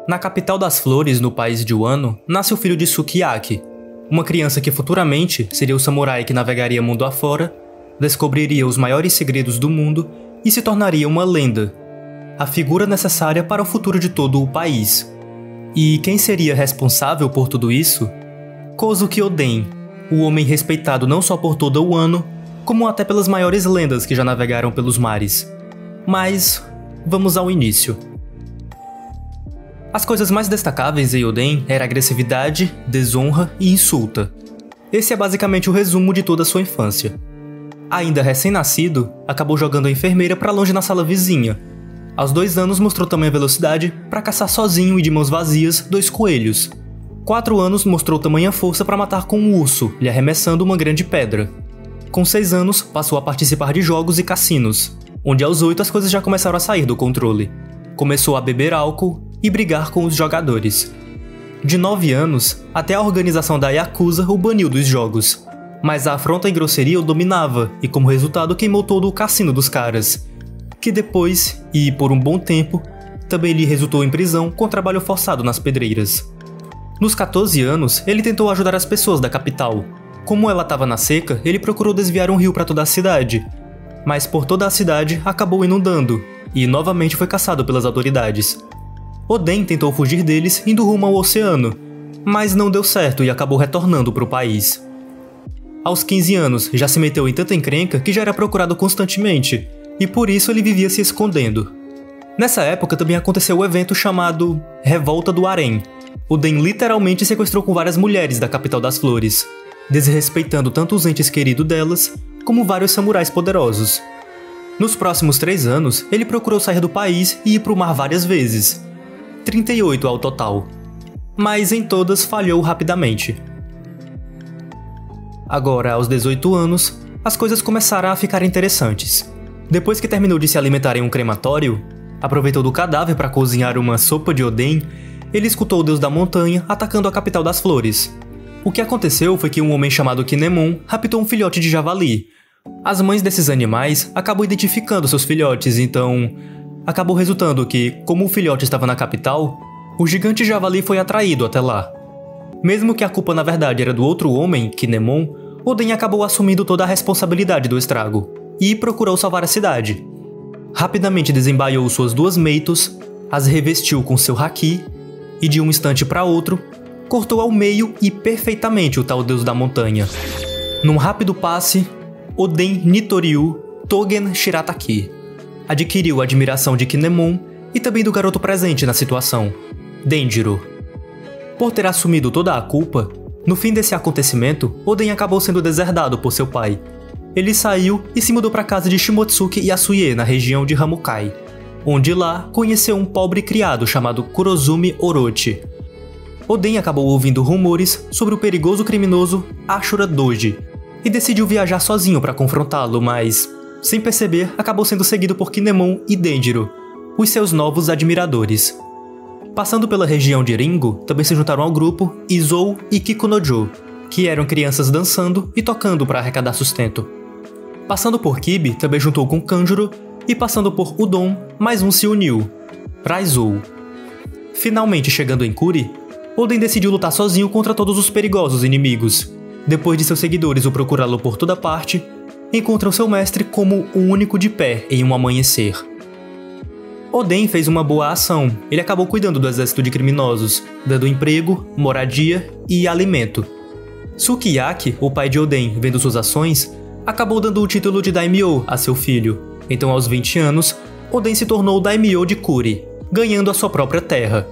Na capital das flores, no país de Wano, nasce o filho de Sukiyaki, uma criança que futuramente seria o samurai que navegaria mundo afora, descobriria os maiores segredos do mundo e se tornaria uma lenda, a figura necessária para o futuro de todo o país. E quem seria responsável por tudo isso? Kozuki Oden, o homem respeitado não só por toda Wano, como até pelas maiores lendas que já navegaram pelos mares. Mas vamos ao início. As coisas mais destacáveis em Oden era agressividade, desonra e insulta. Esse é basicamente o resumo de toda a sua infância. Ainda recém-nascido, acabou jogando a enfermeira para longe na sala vizinha. Aos 2 anos mostrou tamanha velocidade para caçar sozinho e de mãos vazias 2 coelhos. 4 anos mostrou tamanha força para matar com um urso, lhe arremessando uma grande pedra. Com 6 anos, passou a participar de jogos e cassinos, onde aos 8 as coisas já começaram a sair do controle. Começou a beber álcool e brigar com os jogadores. De 9 anos, até a organização da Yakuza o baniu dos jogos. Mas a afronta e grosseria o dominava, e como resultado queimou todo o cassino dos caras, que depois, e por um bom tempo, também lhe resultou em prisão com trabalho forçado nas pedreiras. Nos 14 anos, ele tentou ajudar as pessoas da capital. Como ela estava na seca, ele procurou desviar um rio para toda a cidade, mas por toda a cidade acabou inundando, e novamente foi caçado pelas autoridades. Oden tentou fugir deles indo rumo ao oceano, mas não deu certo e acabou retornando para o país. Aos 15 anos, já se meteu em tanta encrenca que já era procurado constantemente, e por isso ele vivia se escondendo. Nessa época também aconteceu o evento chamado Revolta do Harém. Oden literalmente sequestrou com várias mulheres da capital das flores, desrespeitando tanto os entes queridos delas, como vários samurais poderosos. Nos próximos 3 anos, ele procurou sair do país e ir para o mar várias vezes. 38 ao total. Mas em todas falhou rapidamente. Agora, aos 18 anos, as coisas começaram a ficar interessantes. Depois que terminou de se alimentar em um crematório, aproveitou do cadáver para cozinhar uma sopa de Oden, ele escutou o deus da montanha atacando a capital das flores. O que aconteceu foi que um homem chamado Kinemon raptou um filhote de javali. As mães desses animais acabam identificando seus filhotes, então acabou resultando que, como o filhote estava na capital, o gigante javali foi atraído até lá. Mesmo que a culpa na verdade era do outro homem, Kinemon, Oden acabou assumindo toda a responsabilidade do estrago e procurou salvar a cidade. Rapidamente desembaiou suas 2 meitos, as revestiu com seu haki e de um instante para outro, cortou ao meio e perfeitamente o tal deus da montanha. Num rápido passe, Oden Nitoryu Togen Shirataki adquiriu a admiração de Kinemon e também do garoto presente na situação, Denjiro. Por ter assumido toda a culpa, no fim desse acontecimento, Oden acabou sendo deserdado por seu pai. Ele saiu e se mudou para a casa de Shimotsuki Yasuie, na região de Hamukai, onde lá conheceu um pobre criado chamado Kurozumi Orochi. Oden acabou ouvindo rumores sobre o perigoso criminoso Ashura Doji e decidiu viajar sozinho para confrontá-lo, mas, sem perceber, acabou sendo seguido por Kinemon e Denjiro, os seus novos admiradores. Passando pela região de Ringo, também se juntaram ao grupo Izou e Kikunojo, que eram crianças dançando e tocando para arrecadar sustento. Passando por Kibi, também juntou com Kanjuro, e passando por Udon, mais um se uniu, Raizou. Finalmente chegando em Kuri, Oden decidiu lutar sozinho contra todos os perigosos inimigos. Depois de seus seguidores o procurá-lo por toda parte, encontram seu mestre como o único de pé em um amanhecer. Oden fez uma boa ação, ele acabou cuidando do exército de criminosos, dando emprego, moradia e alimento. Sukiyaki, o pai de Oden, vendo suas ações, acabou dando o título de Daimyo a seu filho. Então aos 20 anos, Oden se tornou o Daimyo de Kuri, ganhando a sua própria terra.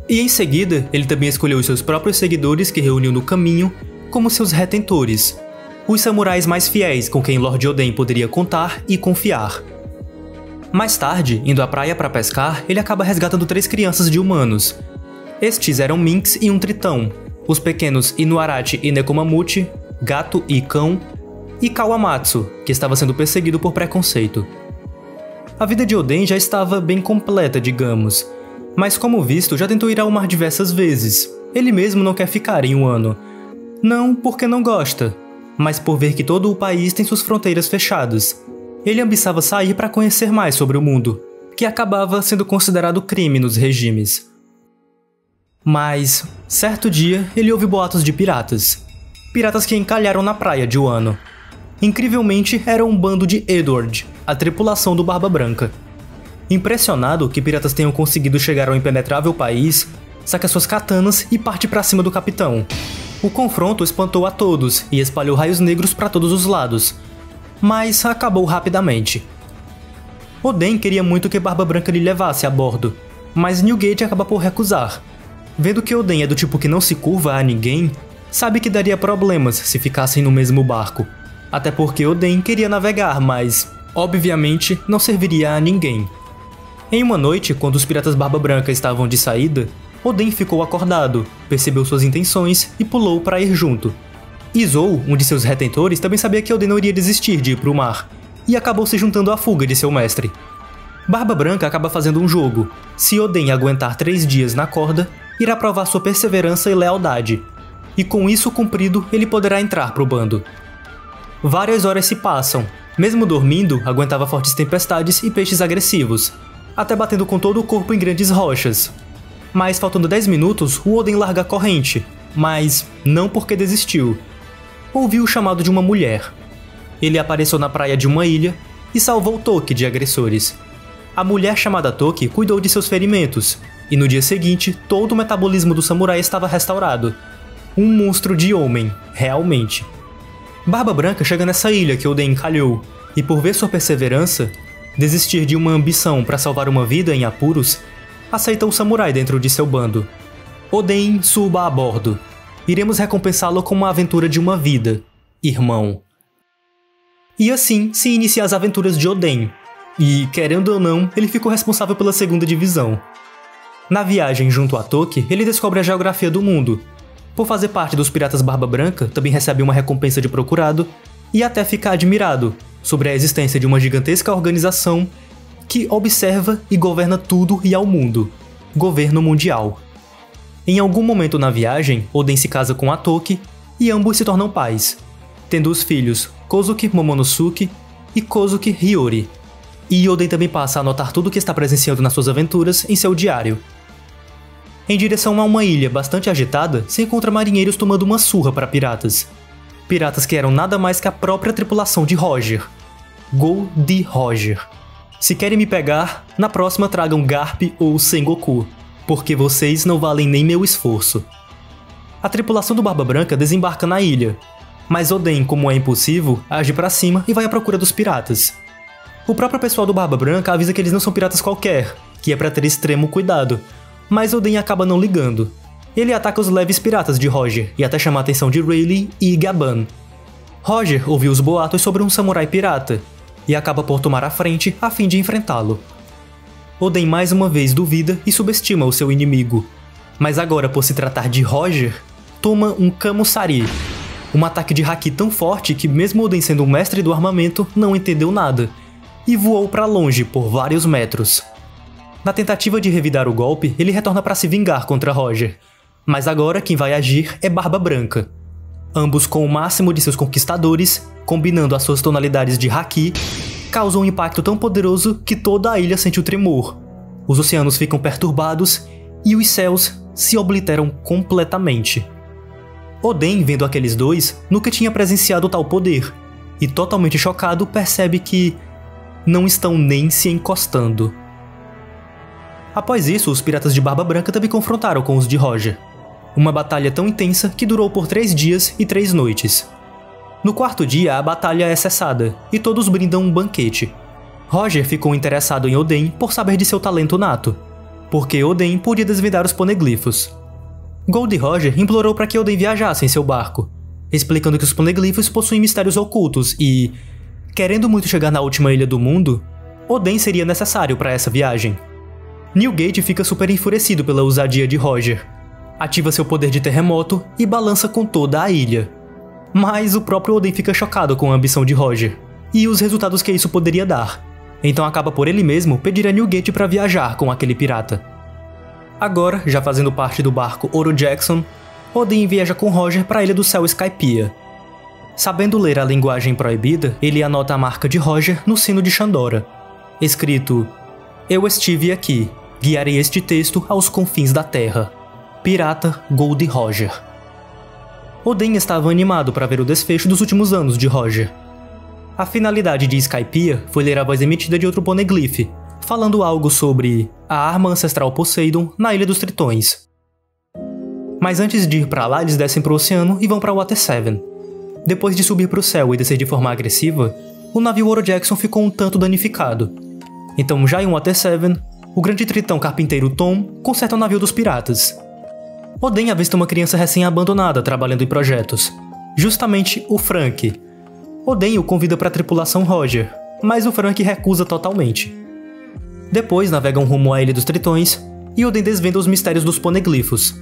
E em seguida, ele também escolheu os seus próprios seguidores que reuniu no caminho como seus retentores, os samurais mais fiéis com quem Lord Oden poderia contar e confiar. Mais tarde, indo à praia para pescar, ele acaba resgatando 3 crianças de humanos. Estes eram Minks e um tritão, os pequenos Inuarashi e Nekomamuchi, gato e cão, e Kawamatsu, que estava sendo perseguido por preconceito. A vida de Oden já estava bem completa, digamos, mas como visto já tentou ir ao mar diversas vezes. Ele mesmo não quer ficar em Wano. Não porque não gosta, mas por ver que todo o país tem suas fronteiras fechadas. Ele ambiçava sair para conhecer mais sobre o mundo, que acabava sendo considerado crime nos regimes. Mas, certo dia, ele ouve boatos de piratas. Piratas que encalharam na praia de Wano. Incrivelmente, era um bando de Edward, a tripulação do Barba Branca. Impressionado que piratas tenham conseguido chegar ao impenetrável país, saca suas katanas e parte para cima do capitão. O confronto espantou a todos e espalhou raios negros para todos os lados, mas acabou rapidamente. Oden queria muito que Barba Branca lhe levasse a bordo, mas Newgate acaba por recusar. Vendo que Oden é do tipo que não se curva a ninguém, sabe que daria problemas se ficassem no mesmo barco. Até porque Oden queria navegar, mas, obviamente, não serviria a ninguém. Em uma noite, quando os piratas Barba Branca estavam de saída, Oden ficou acordado, percebeu suas intenções e pulou para ir junto. Izou, um de seus retentores, também sabia que Oden não iria desistir de ir para o mar, e acabou se juntando à fuga de seu mestre. Barba Branca acaba fazendo um jogo. Se Oden aguentar 3 dias na corda, irá provar sua perseverança e lealdade, e com isso cumprido, ele poderá entrar para o bando. Várias horas se passam. Mesmo dormindo, aguentava fortes tempestades e peixes agressivos, até batendo com todo o corpo em grandes rochas. Mas faltando 10 minutos, o Oden larga a corrente, mas não porque desistiu. Ouviu o chamado de uma mulher. Ele apareceu na praia de uma ilha e salvou Toki de agressores. A mulher chamada Toki cuidou de seus ferimentos, e no dia seguinte, todo o metabolismo do samurai estava restaurado. Um monstro de homem, realmente. Barba Branca chega nessa ilha que Oden encalhou, e por ver sua perseverança, desistir de uma ambição para salvar uma vida em apuros, aceita o samurai dentro de seu bando. Oden, suba a bordo. Iremos recompensá-lo com uma aventura de uma vida, irmão. E assim se inicia as aventuras de Oden, e, querendo ou não, ele ficou responsável pela 2ª divisão. Na viagem junto a Toki, ele descobre a geografia do mundo. Por fazer parte dos piratas Barba Branca, também recebe uma recompensa de procurado, e até fica admirado sobre a existência de uma gigantesca organização que observa e governa tudo e ao mundo. Governo mundial. Em algum momento na viagem, Oden se casa com a Toki, e ambos se tornam pais, tendo os filhos Kozuki Momonosuke e Kozuki Hiyori. E Oden também passa a anotar tudo o que está presenciando nas suas aventuras em seu diário. Em direção a uma ilha bastante agitada, se encontra marinheiros tomando uma surra para piratas. Piratas que eram nada mais que a própria tripulação de Roger. Gold Roger. Se querem me pegar, na próxima tragam Garp ou Sengoku, porque vocês não valem nem meu esforço. A tripulação do Barba Branca desembarca na ilha, mas Oden, como é impulsivo, age para cima e vai à procura dos piratas. O próprio pessoal do Barba Branca avisa que eles não são piratas qualquer, que é para ter extremo cuidado, mas Oden acaba não ligando. Ele ataca os leves piratas de Roger e até chama a atenção de Rayleigh e Gaban. Roger ouviu os boatos sobre um samurai pirata e acaba por tomar a frente a fim de enfrentá-lo. Oden mais uma vez duvida e subestima o seu inimigo, mas agora, por se tratar de Roger, toma um Kamusari, um ataque de haki tão forte que mesmo Oden sendo um mestre do armamento não entendeu nada, e voou para longe por vários metros. Na tentativa de revidar o golpe, ele retorna para se vingar contra Roger, mas agora quem vai agir é Barba Branca. Ambos com o máximo de seus conquistadores, combinando as suas tonalidades de haki, causam um impacto tão poderoso que toda a ilha sente o tremor. Os oceanos ficam perturbados e os céus se obliteram completamente. Oden, vendo aqueles dois, nunca tinha presenciado tal poder, e totalmente chocado percebe que não estão nem se encostando. Após isso, os piratas de Barba Branca também confrontaram com os de Roger. Uma batalha tão intensa que durou por 3 dias e 3 noites. No 4º dia, a batalha é cessada, e todos brindam um banquete. Roger ficou interessado em Oden por saber de seu talento nato, porque Oden podia desvendar os poneglifos. Gold Roger implorou para que Oden viajasse em seu barco, explicando que os poneglifos possuem mistérios ocultos e, querendo muito chegar na última ilha do mundo, Oden seria necessário para essa viagem. Newgate fica super enfurecido pela ousadia de Roger, ativa seu poder de terremoto e balança com toda a ilha. Mas o próprio Oden fica chocado com a ambição de Roger e os resultados que isso poderia dar, então acaba por ele mesmo pedir a Newgate para viajar com aquele pirata. Agora, já fazendo parte do barco Oro Jackson, Oden viaja com Roger para a Ilha do Céu Skypiea. Sabendo ler a linguagem proibida, ele anota a marca de Roger no sino de Chandora, escrito: "Eu estive aqui, guiarei este texto aos confins da terra. pirata Gold Roger. Oden estava animado para ver o desfecho dos últimos anos de Roger. A finalidade de Skypiea foi ler a voz emitida de outro poneglyph, falando algo sobre a arma ancestral Poseidon na Ilha dos Tritões. Mas antes de ir para lá, eles descem para o oceano e vão para Water 7. Depois de subir para o céu e descer de forma agressiva, o navio Oro Jackson ficou um tanto danificado. Então, já em Water 7, o grande tritão carpinteiro Tom conserta o navio dos piratas. Oden avista uma criança recém-abandonada trabalhando em projetos, justamente o Frank. Oden o convida para a tripulação Roger, mas o Frank recusa totalmente. Depois navegam rumo à Ilha dos Tritões e Oden desvenda os mistérios dos poneglyphos.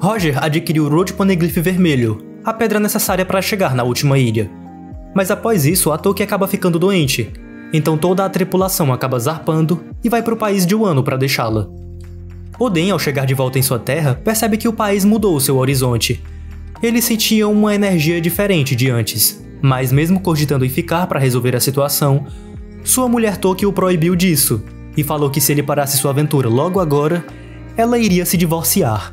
Roger adquiriu o Road Poneglyph Vermelho, a pedra necessária para chegar na última ilha. Mas após isso, a Toki acaba ficando doente, então toda a tripulação acaba zarpando e vai para o país de Wano para deixá-la. Oden, ao chegar de volta em sua terra, percebe que o país mudou seu horizonte. Ele sentia uma energia diferente de antes, mas mesmo cogitando em ficar para resolver a situação, sua mulher Toki o proibiu disso, e falou que se ele parasse sua aventura logo agora, ela iria se divorciar.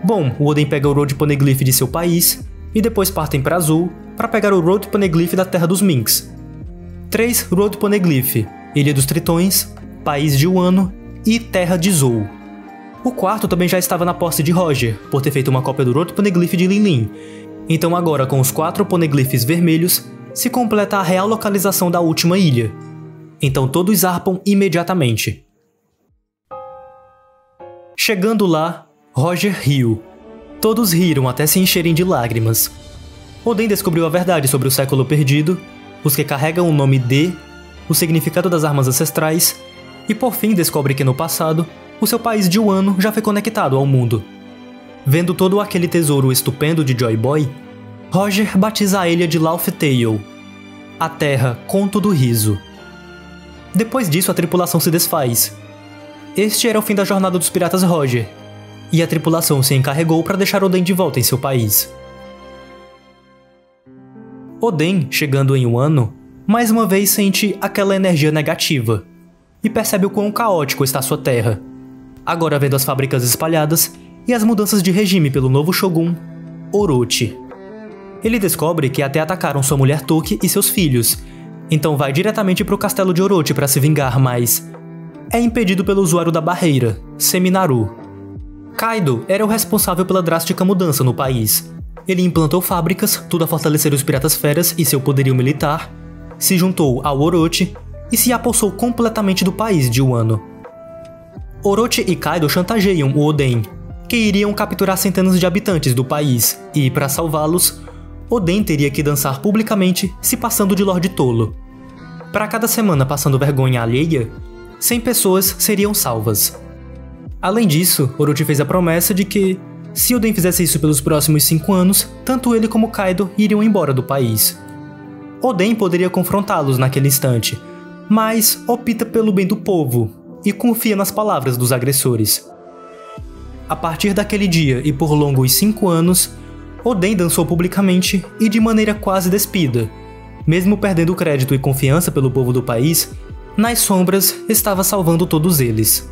Bom, o Oden pega o Road Poneglyph de seu país, e depois partem para Azul para pegar o Road Poneglyph da Terra dos Minks. 3 Road Poneglyph, Ilha dos Tritões, País de Wano e Terra de Zou. O quarto também já estava na posse de Roger, por ter feito uma cópia do Road Poneglyph de Linlin. Então agora, com os 4 poneglyphs vermelhos, se completa a real localização da última ilha. Então todos zarpam imediatamente. Chegando lá, Roger riu. Todos riram até se encherem de lágrimas. Oden descobriu a verdade sobre o século perdido, os que carregam o nome D, o significado das armas ancestrais, e por fim descobre que no passado, o seu país de Wano já foi conectado ao mundo. Vendo todo aquele tesouro estupendo de Joy Boy, Roger batiza a ilha de Laugh Tale, a terra Conto do Riso. Depois disso, a tripulação se desfaz. Este era o fim da jornada dos piratas Roger, e a tripulação se encarregou para deixar Oden de volta em seu país. Oden, chegando em Wano, mais uma vez sente aquela energia negativa, e percebe o quão caótico está sua terra. Agora vendo as fábricas espalhadas e as mudanças de regime pelo novo Shogun, Orochi. Ele descobre que até atacaram sua mulher Toki e seus filhos, então vai diretamente para o castelo de Orochi para se vingar, mas é impedido pelo usuário da barreira, Seminaru. Kaido era o responsável pela drástica mudança no país. Ele implantou fábricas, tudo a fortalecer os piratas feras e seu poderio militar, se juntou ao Orochi e se apossou completamente do país de Wano. Orochi e Kaido chantageiam o Oden, que iriam capturar centenas de habitantes do país, e para salvá-los, Oden teria que dançar publicamente se passando de Lorde Tolo. Para cada semana passando vergonha alheia, 100 pessoas seriam salvas. Além disso, Orochi fez a promessa de que, se Oden fizesse isso pelos próximos 5 anos, tanto ele como Kaido iriam embora do país. Oden poderia confrontá-los naquele instante, mas opta pelo bem do povo e confia nas palavras dos agressores. A partir daquele dia e por longos 5 anos, Oden dançou publicamente e de maneira quase despida. Mesmo perdendo crédito e confiança pelo povo do país, nas sombras estava salvando todos eles.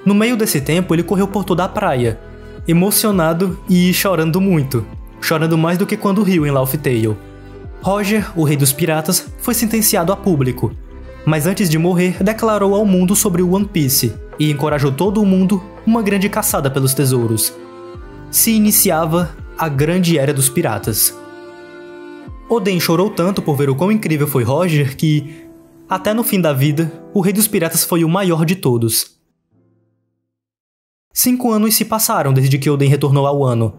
No meio desse tempo, ele correu por toda a praia, emocionado e chorando muito, chorando mais do que quando riu em Laugh Tale. Roger, o rei dos piratas, foi sentenciado a público, mas antes de morrer declarou ao mundo sobre o One Piece e encorajou todo o mundo uma grande caçada pelos tesouros. Se iniciava a Grande Era dos Piratas. Oden chorou tanto por ver o quão incrível foi Roger que, até no fim da vida, o rei dos piratas foi o maior de todos. 5 anos se passaram desde que Oden retornou ao Wano,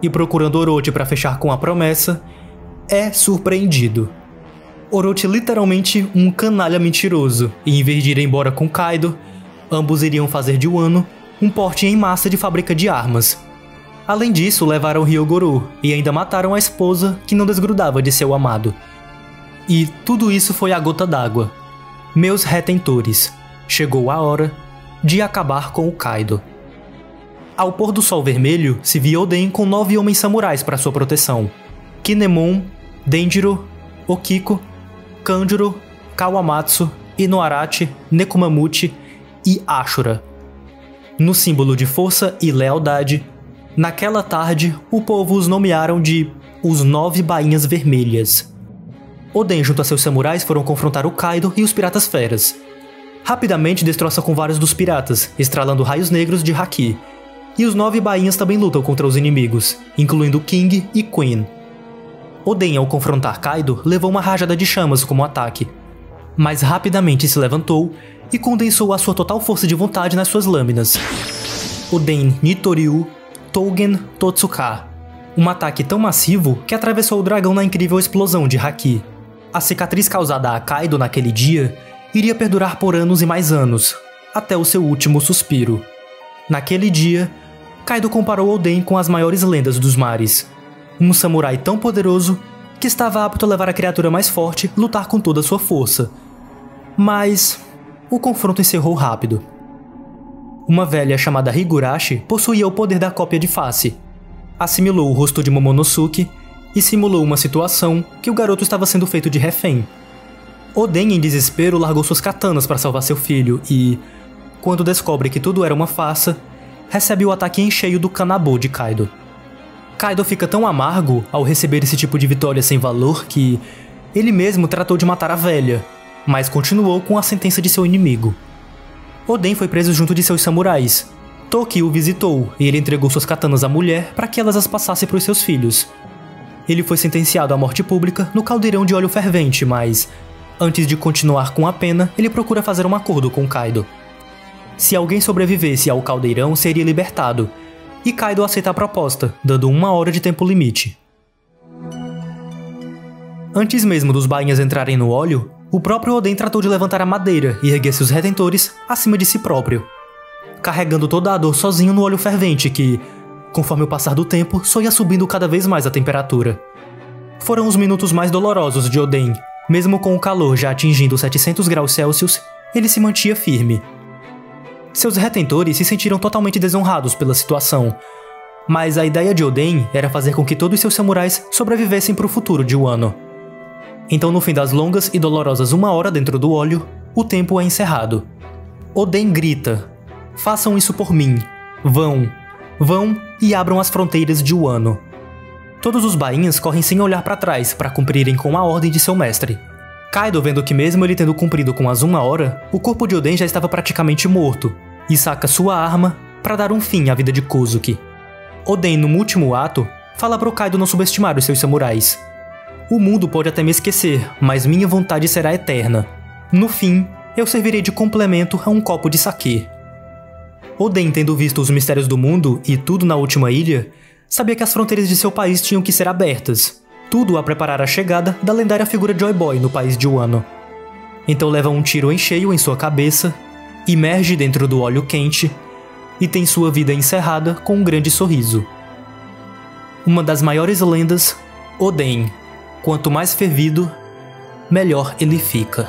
e procurando Orochi para fechar com a promessa, é surpreendido. Orochi literalmente um canalha mentiroso, e em vez de ir embora com Kaido, ambos iriam fazer de Wano um porte em massa de fábrica de armas. Além disso, levaram Ryogoro e ainda mataram a esposa que não desgrudava de seu amado. E tudo isso foi a gota d'água. Meus retentores, chegou a hora de acabar com o Kaido. Ao pôr do sol vermelho, se via Oden com 9 homens samurais para sua proteção: Kinemon, Denjiro, Okiko, Kanjuro, Kawamatsu, Inuarashi, Nekomamuchi e Ashura. No símbolo de força e lealdade, naquela tarde, o povo os nomearam de os 9 Bainhas Vermelhas. Oden junto a seus samurais foram confrontar o Kaido e os piratas feras. Rapidamente destroça com vários dos piratas, estralando raios negros de haki. E os 9 bainhas também lutam contra os inimigos, incluindo King e Queen. Oden, ao confrontar Kaido, levou uma rajada de chamas como ataque, mas rapidamente se levantou e condensou a sua total força de vontade nas suas lâminas. Oden Nitoryu Tougen Totsuka, um ataque tão massivo que atravessou o dragão na incrível explosão de haki. A cicatriz causada a Kaido naquele dia iria perdurar por anos e mais anos, até o seu último suspiro. Naquele dia, Kaido comparou Oden com as maiores lendas dos mares. Um samurai tão poderoso que estava apto a levar a criatura mais forte lutar com toda a sua força. Mas o confronto encerrou rápido. Uma velha chamada Higurashi possuía o poder da cópia de face. Assimilou o rosto de Momonosuke e simulou uma situação que o garoto estava sendo feito de refém. Oden, em desespero, largou suas katanas para salvar seu filho e, quando descobre que tudo era uma farsa, recebe o ataque em cheio do Kanabo de Kaido. Kaido fica tão amargo ao receber esse tipo de vitória sem valor que ele mesmo tratou de matar a velha, mas continuou com a sentença de seu inimigo. Oden foi preso junto de seus samurais. Toki o visitou e ele entregou suas katanas à mulher para que elas as passasse para os seus filhos. Ele foi sentenciado à morte pública no caldeirão de óleo fervente, mas antes de continuar com a pena, ele procura fazer um acordo com Kaido. Se alguém sobrevivesse ao caldeirão, seria libertado, e Kaido aceita a proposta, dando 1 hora de tempo limite. Antes mesmo dos bainhas entrarem no óleo, o próprio Oden tratou de levantar a madeira e erguer seus retentores acima de si próprio, carregando toda a dor sozinho no óleo fervente que, conforme o passar do tempo, só ia subindo cada vez mais a temperatura. Foram os minutos mais dolorosos de Oden. Mesmo com o calor já atingindo 700 graus Celsius, ele se mantinha firme. Seus retentores se sentiram totalmente desonrados pela situação, mas a ideia de Oden era fazer com que todos seus samurais sobrevivessem para o futuro de Wano. Então, no fim das longas e dolorosas 1 hora dentro do óleo, o tempo é encerrado. Oden grita: "Façam isso por mim. Vão e abram as fronteiras de Wano." Todos os bainhas correm sem olhar para trás para cumprirem com a ordem de seu mestre. Kaido, vendo que mesmo ele tendo cumprido com as 1 hora, o corpo de Oden já estava praticamente morto, e saca sua arma para dar um fim à vida de Kozuki. Oden, no último ato, fala para o Kaido não subestimar os seus samurais. "O mundo pode até me esquecer, mas minha vontade será eterna. No fim, eu servirei de complemento a um copo de saquê." Oden, tendo visto os mistérios do mundo e tudo na última ilha, sabia que as fronteiras de seu país tinham que ser abertas, tudo a preparar a chegada da lendária figura Joy Boy no país de Wano. Então leva um tiro em cheio em sua cabeça, emerge dentro do óleo quente e tem sua vida encerrada com um grande sorriso. Uma das maiores lendas, Oden. Quanto mais fervido, melhor ele fica.